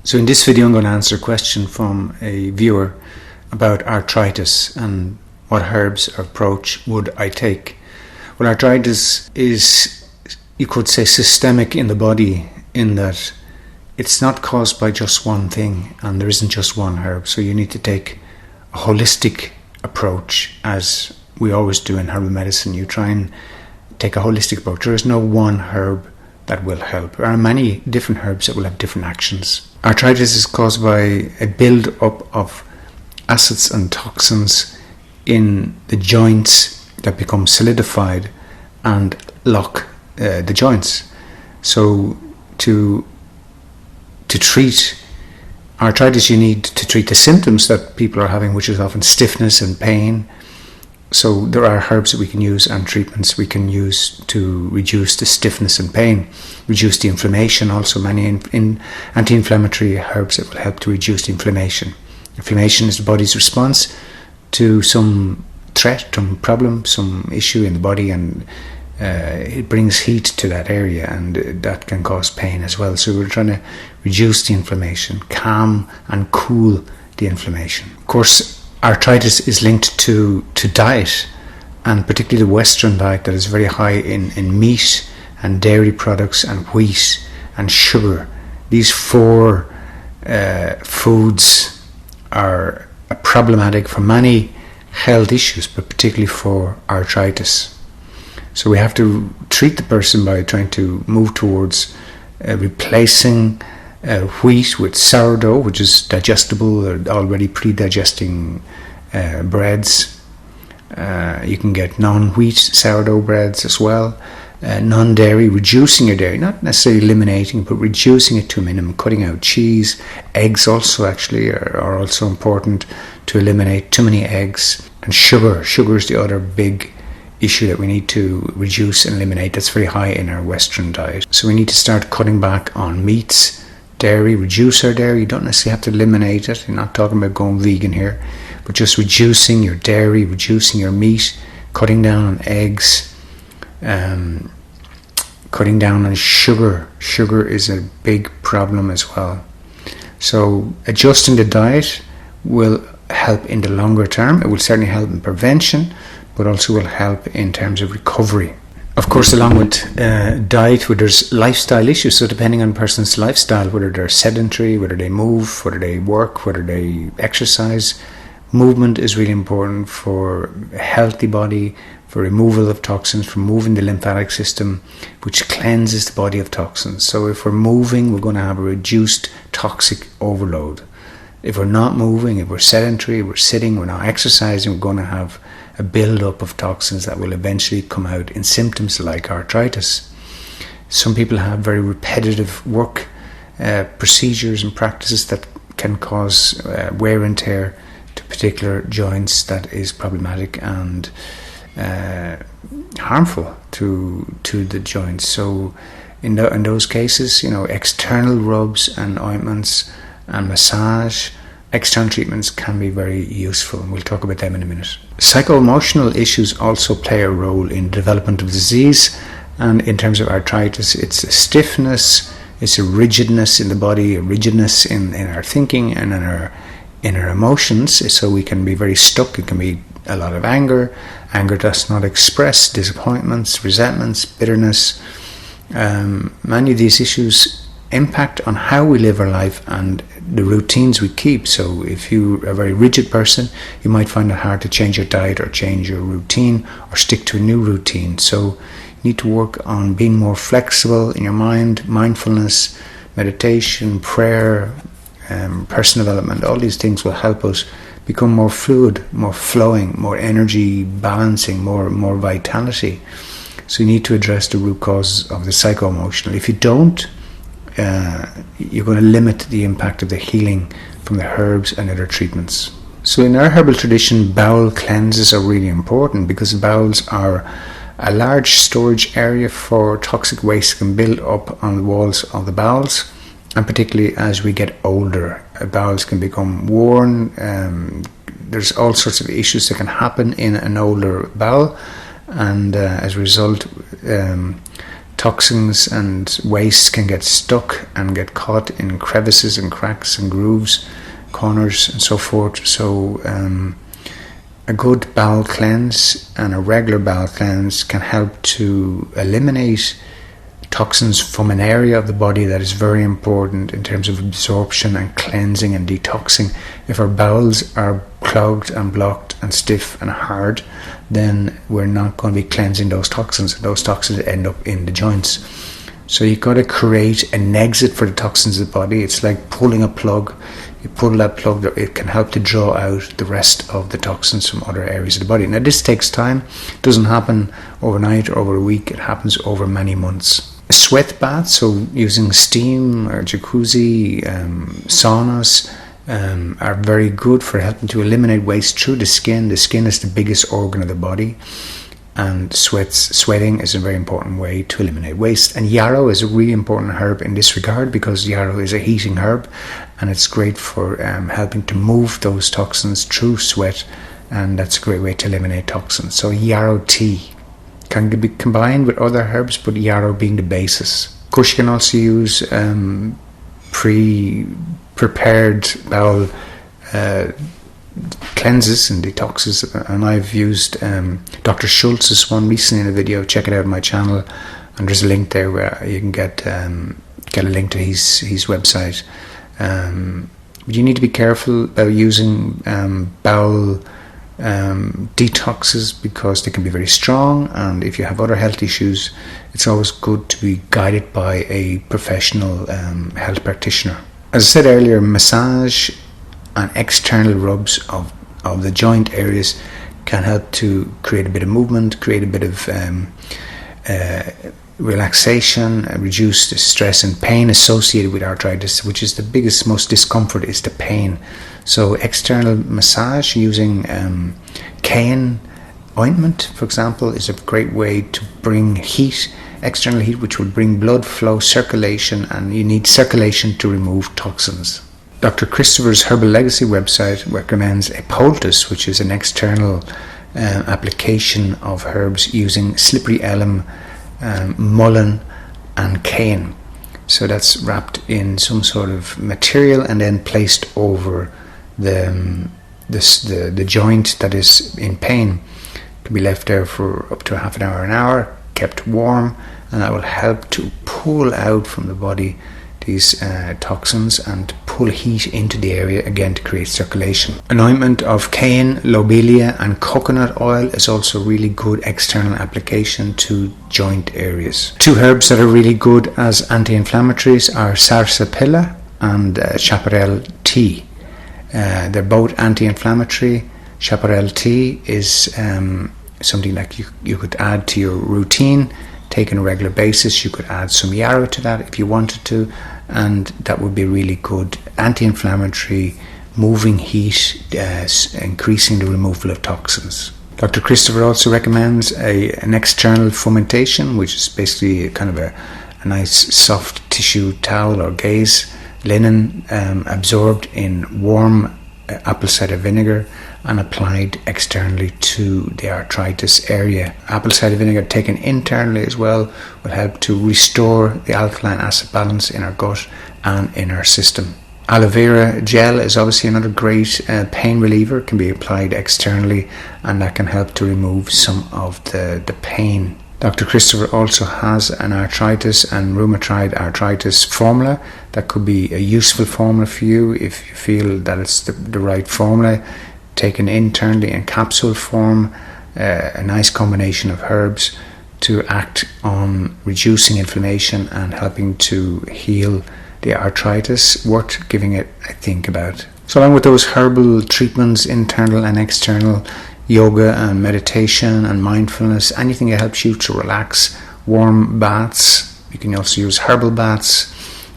So in this video I'm going to answer a question from a viewer about arthritis and what herbs or approach would I take. Well, arthritis is, you could say, systemic in the body, in that it's not caused by just one thing and there isn't just one herb. So you need to take a holistic approach, as we always do in herbal medicine. You try and take a holistic approach. There is no one herb that will help. There are many different herbs that will have different actions. Arthritis is caused by a build-up of acids and toxins in the joints that become solidified and lock the joints. So to treat arthritis, you need to treat the symptoms that people are having, which is often stiffness and pain. So there are herbs that we can use and treatments we can use to reduce the stiffness and pain, reduce the inflammation. Also many anti-inflammatory herbs that will help to reduce the inflammation. Inflammation is the body's response to some threat, some problem, some issue in the body, and it brings heat to that area, and that can cause pain as well. So we're trying to reduce the inflammation, calm and cool the inflammation. Of course, arthritis is linked to diet, and particularly the Western diet that is very high in meat and dairy products and wheat and sugar. These four foods are problematic for many health issues, but particularly for arthritis. So we have to treat the person by trying to move towards replacing wheat with sourdough, which is digestible, or already pre-digesting breads. You can get non-wheat sourdough breads as well. Non-dairy, reducing your dairy, not necessarily eliminating, but reducing it to a minimum, cutting out cheese. Eggs also actually are also important, to eliminate too many eggs. And sugar is the other big issue that we need to reduce and eliminate. That's very high in our Western diet. So we need to start cutting back on meats, dairy, reduce our dairy. You don't necessarily have to eliminate it. You're not talking about going vegan here, but just reducing your dairy, reducing your meat, cutting down on eggs, cutting down on sugar. Sugar is a big problem as well. So adjusting the diet will help in the longer term. It will certainly help in prevention, but also will help in terms of recovery. Of course, along with diet, where there's lifestyle issues, so depending on a person's lifestyle, whether they're sedentary, whether they move, whether they work, whether they exercise, movement is really important for a healthy body, for removal of toxins, for moving the lymphatic system, which cleanses the body of toxins. So if we're moving, we're going to have a reduced toxic overload. If we're not moving, if we're sedentary, we're sitting, we're not exercising, we're going to have a build-up of toxins that will eventually come out in symptoms like arthritis. Some people have very repetitive work procedures and practices that can cause wear and tear to particular joints that is problematic and harmful to the joints. So in those cases, external rubs and ointments and massage, external treatments can be very useful, and we'll talk about them in a minute. Psycho-emotional issues also play a role in development of disease, and in terms of arthritis, it's a stiffness, it's a rigidness in the body, a rigidness in our thinking and in our emotions. So we can be very stuck. It can be a lot of anger that's not expressed, disappointments, resentments, bitterness. Many of these issues impact on how we live our life and the routines we keep. So if you're a very rigid person, you might find it hard to change your diet or change your routine or stick to a new routine. So you need to work on being more flexible in your mind, mindfulness, meditation, prayer, personal development. All these things will help us become more fluid, more flowing, more energy balancing, more vitality. So you need to address the root cause of the psycho-emotional. If you don't, you're going to limit the impact of the healing from the herbs and other treatments. So in our herbal tradition, bowel cleanses are really important, because bowels are a large storage area for toxic waste that can build up on the walls of the bowels, and particularly as we get older, bowels can become worn. There's all sorts of issues that can happen in an older bowel, and as a result, toxins and waste can get stuck and get caught in crevices and cracks and grooves, corners and so forth. So a good bowel cleanse and a regular bowel cleanse can help to eliminate toxins from an area of the body that is very important in terms of absorption and cleansing and detoxing. If our bowels are clogged and blocked and stiff and hard, then we're not going to be cleansing those toxins. Those toxins end up in the joints. So you've got to create an exit for the toxins of the body. It's like pulling a plug. You pull that plug, it can help to draw out the rest of the toxins from other areas of the body. Now this takes time. It doesn't happen overnight or over a week. It happens over many months. Sweat baths, so using steam or jacuzzi, saunas, are very good for helping to eliminate waste through the skin. The skin is the biggest organ of the body, and sweating is a very important way to eliminate waste. And yarrow is a really important herb in this regard, because yarrow is a heating herb, and it's great for helping to move those toxins through sweat, and that's a great way to eliminate toxins. So yarrow tea can be combined with other herbs, but yarrow being the basis. Of course, you can also use pre-prepared bowel cleanses and detoxes, and I've used Dr. Schultz's one recently in a video. Check it out on my channel, and there's a link there where you can get a link to his website. But you need to be careful about using bowel detoxes, because they can be very strong, and if you have other health issues, it's always good to be guided by a professional health practitioner. As I said earlier, massage and external rubs of the joint areas can help to create a bit of movement, create a bit of relaxation, reduce the stress and pain associated with arthritis, which is the biggest, most discomfort is the pain. So external massage using cane ointment, for example, is a great way to bring heat, external heat, which will bring blood flow, circulation, and you need circulation to remove toxins. Dr. Christopher's Herbal Legacy website recommends a poultice, which is an external application of herbs using slippery elm, mullein and cane. So that's wrapped in some sort of material and then placed over the joint that is in pain. It can be left there for up to half an hour, kept warm, and that will help to pull out from the body these toxins and pull heat into the area again to create circulation. An ointment of cane, lobelia and coconut oil is also really good external application to joint areas. Two herbs that are really good as anti-inflammatories are sarsaparilla and chaparral tea. They're both anti-inflammatory. Chaparral tea is something that you could add to your routine, take on a regular basis. You could add some yarrow to that if you wanted to, and that would be really good anti-inflammatory, moving heat, increasing the removal of toxins. Dr. Christopher also recommends an external fomentation, which is basically kind of a nice soft tissue towel or gauze linen absorbed in warm apple cider vinegar and applied externally to the arthritis area. Apple cider vinegar taken internally as well will help to restore the alkaline acid balance in our gut and in our system. Aloe vera gel is obviously another great pain reliever. It can be applied externally, and that can help to remove some of the pain. Dr. Christopher also has an arthritis and rheumatoid arthritis formula that could be a useful formula for you if you feel that it's the right formula, taken internally in capsule form, a nice combination of herbs to act on reducing inflammation and helping to heal the arthritis. Worth giving it a think about. So along with those herbal treatments, internal and external, yoga and meditation and mindfulness, anything that helps you to relax, warm baths. You can also use herbal baths,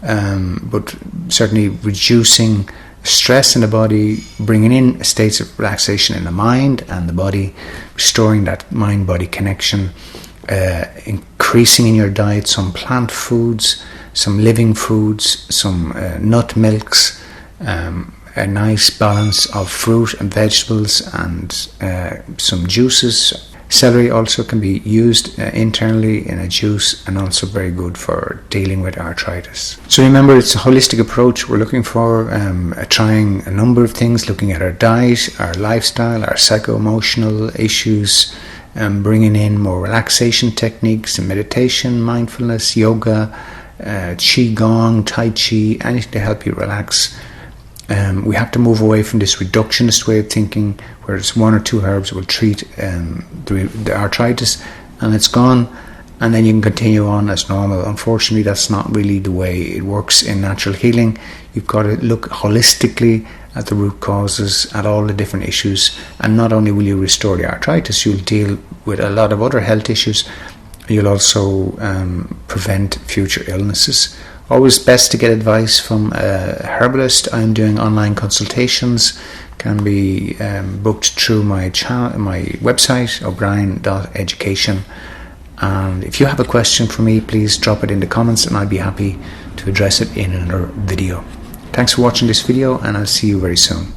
but certainly reducing stress in the body, bringing in states of relaxation in the mind and the body, restoring that mind-body connection, increasing in your diet some plant foods, some living foods, some nut milks, a nice balance of fruit and vegetables and some juices. Celery also can be used internally in a juice, and also very good for dealing with arthritis. So remember, it's a holistic approach we're looking for, trying a number of things, looking at our diet, our lifestyle, our psycho-emotional issues, bringing in more relaxation techniques and meditation, mindfulness, yoga, qigong, tai chi, anything to help you relax. We have to move away from this reductionist way of thinking, where it's 1 or 2 herbs will treat the arthritis and it's gone, and then you can continue on as normal. Unfortunately, that's not really the way it works in natural healing. You've got to look holistically at the root causes, at all the different issues, and not only will you restore the arthritis, you'll deal with a lot of other health issues. You'll also prevent future illnesses. Always best to get advice from a herbalist. I'm doing online consultations, can be booked through my website, o'brien.education. And if you have a question for me, please drop it in the comments and I'll be happy to address it in another video. Thanks for watching this video, and I'll see you very soon.